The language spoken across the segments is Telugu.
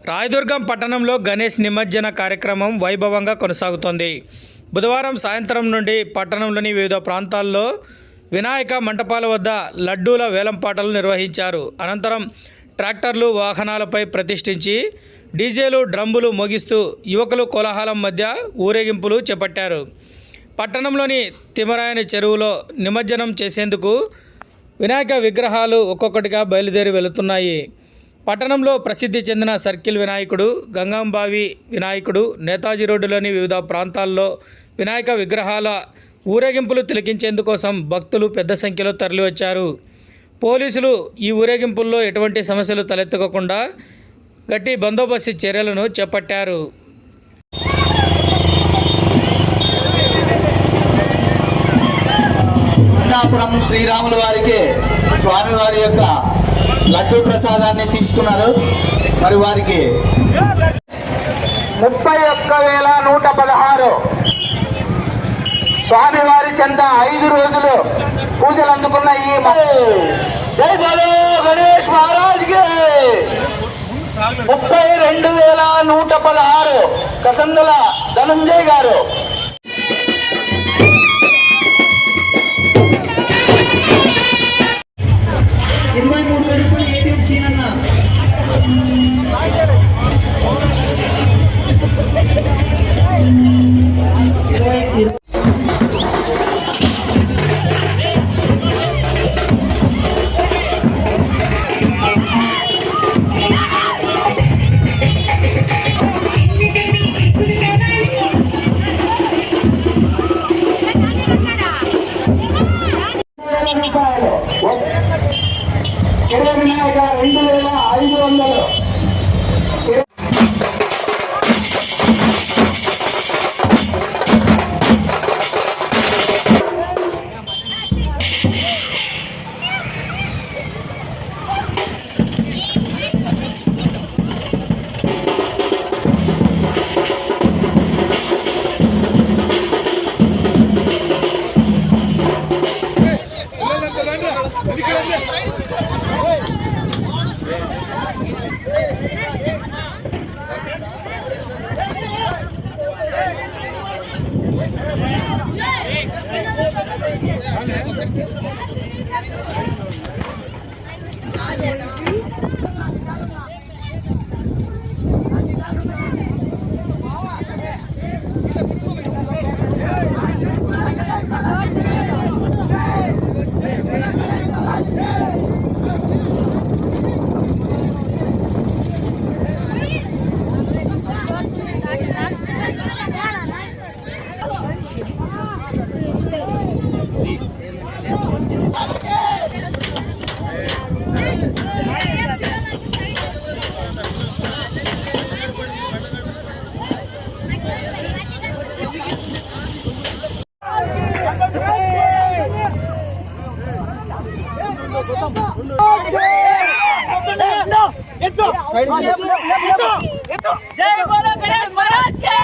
రాయదుర్గం పట్టణంలో గణేష్ నిమజ్జన కార్యక్రమం వైభవంగా కొనసాగుతోంది. బుధవారం సాయంత్రం నుండి పట్టణంలోని వివిధ ప్రాంతాల్లో వినాయక మంటపాల వద్ద లడ్డూల వేలంపాటలు నిర్వహించారు. అనంతరం ట్రాక్టర్లు వాహనాలపై ప్రతిష్ఠించి డీజేలు డ్రమ్ములు మోగిస్తూ యువకులు కోలాహలం మధ్య ఊరేగింపులు చేపట్టారు. పట్టణంలోని తిమరాయని చెరువులో నిమజ్జనం చేసేందుకు వినాయక విగ్రహాలు ఒక్కొక్కటిగా బయలుదేరి వెళుతున్నాయి. పట్టణంలో ప్రసిద్ధి చెందిన సర్కిల్ వినాయకుడు, గంగంబావి వినాయకుడు, నేతాజీ రోడ్డులోని వివిధ ప్రాంతాల్లో వినాయక విగ్రహాల ఊరేగింపులు తిలకించేందుకోసం భక్తులు పెద్ద సంఖ్యలో తరలివచ్చారు. పోలీసులు ఈ ఊరేగింపుల్లో ఎటువంటి సమస్యలు తలెత్తకుండా గట్టి బందోబస్తు చర్యలను చేపట్టారు. శ్రీరాముల వారికి స్వామివారి యొక్క లడ్డూ ప్రసాదాన్ని తీసుకున్నారు. మరి వారికి 31,116 స్వామివారి చెంత 5 రోజులు పూజలు అందుకున్న ఈ జై బలో గణేష్ మహారాజ్కి 32,116 కసందల ధనంజయ్ గారు. వినాయక 2,500 जय बोलो गणेश महाराज की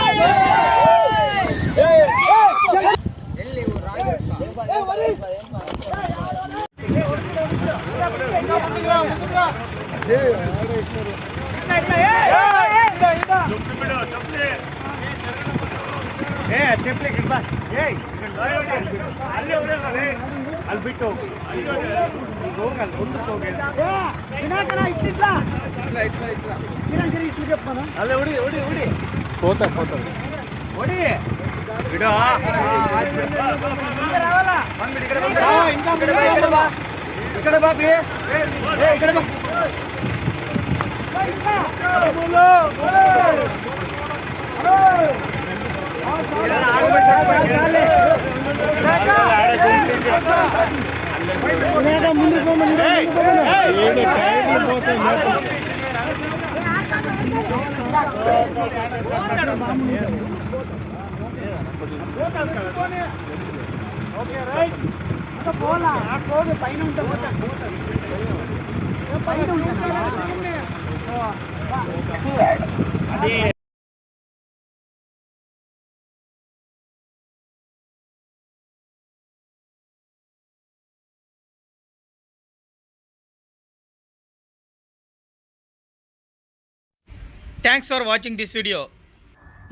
thanks for watching this video.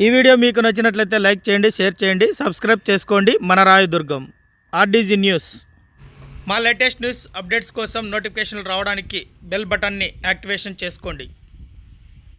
ఈ వీడియో మీకు నచ్చినట్లయితే లైక్ చేయండి, షేర్ చేయండి, సబ్స్క్రైబ్ చేసుకోండి. మన రాయదుర్గం ఆర్డీజీ న్యూస్. మా లేటెస్ట్ న్యూస్ అప్డేట్స్ కోసం నోటిఫికేషన్లు రావడానికి బెల్ బటన్ని యాక్టివేషన్ చేసుకోండి.